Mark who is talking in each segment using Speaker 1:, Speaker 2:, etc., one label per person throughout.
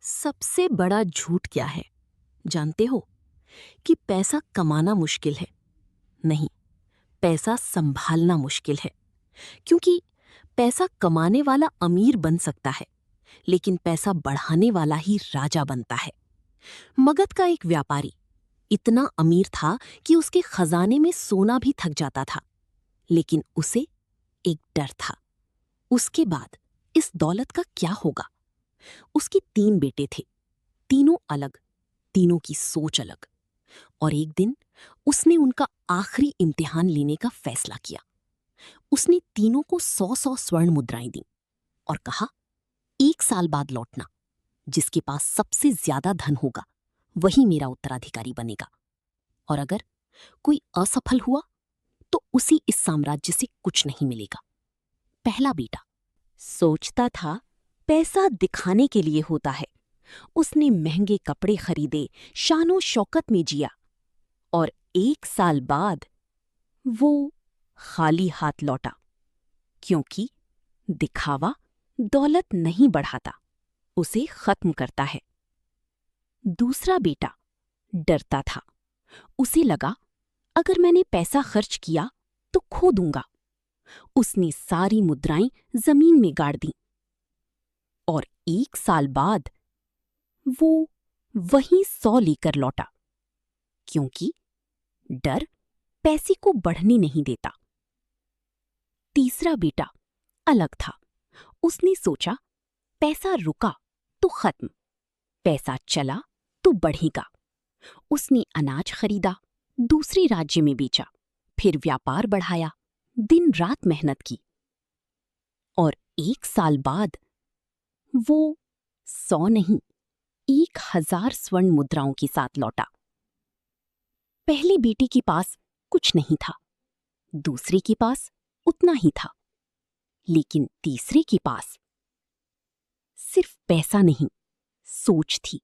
Speaker 1: सबसे बड़ा झूठ क्या है जानते हो? कि पैसा कमाना मुश्किल है। नहीं, पैसा संभालना मुश्किल है। क्योंकि पैसा कमाने वाला अमीर बन सकता है, लेकिन पैसा बढ़ाने वाला ही राजा बनता है। मगध का एक व्यापारी इतना अमीर था कि उसके खजाने में सोना भी थक जाता था, लेकिन उसे एक डर था। उसके बाद इस दौलत का क्या होगा? उसके 3 बेटे थे, तीनों अलग, तीनों की सोच अलग। और एक दिन उसने उनका आखिरी इम्तिहान लेने का फैसला किया। उसने तीनों को 100-100 स्वर्ण मुद्राएं दी और कहा, 1 साल बाद लौटना। जिसके पास सबसे ज्यादा धन होगा वही मेरा उत्तराधिकारी बनेगा। और अगर कोई असफल हुआ तो उसी इस साम्राज्य से कुछ नहीं मिलेगा। पहला बेटा सोचता था पैसा दिखाने के लिए होता है। उसने महंगे कपड़े खरीदे, शानो शौकत में जिया, और 1 साल बाद वो खाली हाथ लौटा, क्योंकि दिखावा दौलत नहीं बढ़ाता, उसे खत्म करता है। दूसरा बेटा डरता था। उसे लगा, अगर मैंने पैसा खर्च किया तो खो दूंगा। उसने सारी मुद्राएं जमीन में गाड़ दी, और 1 साल बाद वो वहीं 100 लेकर लौटा, क्योंकि डर पैसे को बढ़ने नहीं देता। तीसरा बेटा अलग था। उसने सोचा, पैसा रुका तो खत्म, पैसा चला तो बढ़ेगा। उसने अनाज खरीदा, दूसरे राज्य में बेचा, फिर व्यापार बढ़ाया, दिन रात मेहनत की। और 1 साल बाद वो 100 नहीं, 1000 स्वर्ण मुद्राओं के साथ लौटा। पहले बेटे के पास कुछ नहीं था, दूसरे के पास उतना ही था, लेकिन तीसरे के पास सिर्फ पैसा नहीं, सोच थी।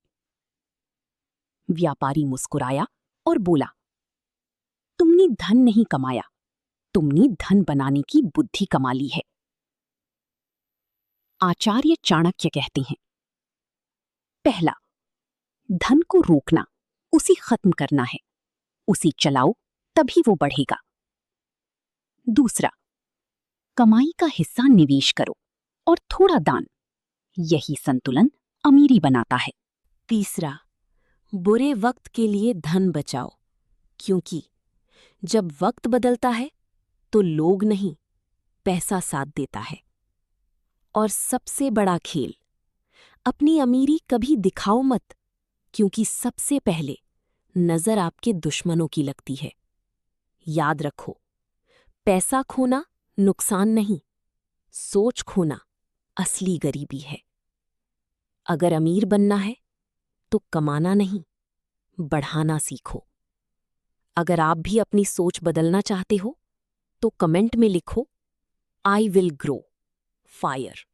Speaker 1: व्यापारी मुस्कुराया और बोला, तुमने धन नहीं कमाया, तुमने धन बनाने की बुद्धि कमा ली है। आचार्य चाणक्य कहते हैं, पहला, धन को रोकना, उसे खत्म करना है। उसे चलाओ तभी वो बढ़ेगा। दूसरा, कमाई का हिस्सा निवेश करो और थोड़ा दान। यही संतुलन अमीरी बनाता है। तीसरा, बुरे वक्त के लिए धन बचाओ, क्योंकि जब वक्त बदलता है तो लोग नहीं, पैसा साथ देता है। और सबसे बड़ा खेल, अपनी अमीरी कभी दिखाओ मत, क्योंकि सबसे पहले नजर आपके दुश्मनों की लगती है। याद रखो, पैसा खोना नुकसान नहीं, सोच खोना असली गरीबी है। अगर अमीर बनना है तो कमाना नहीं, बढ़ाना सीखो। अगर आप भी अपनी सोच बदलना चाहते हो तो कमेंट में लिखो, आई विल ग्रो फायर।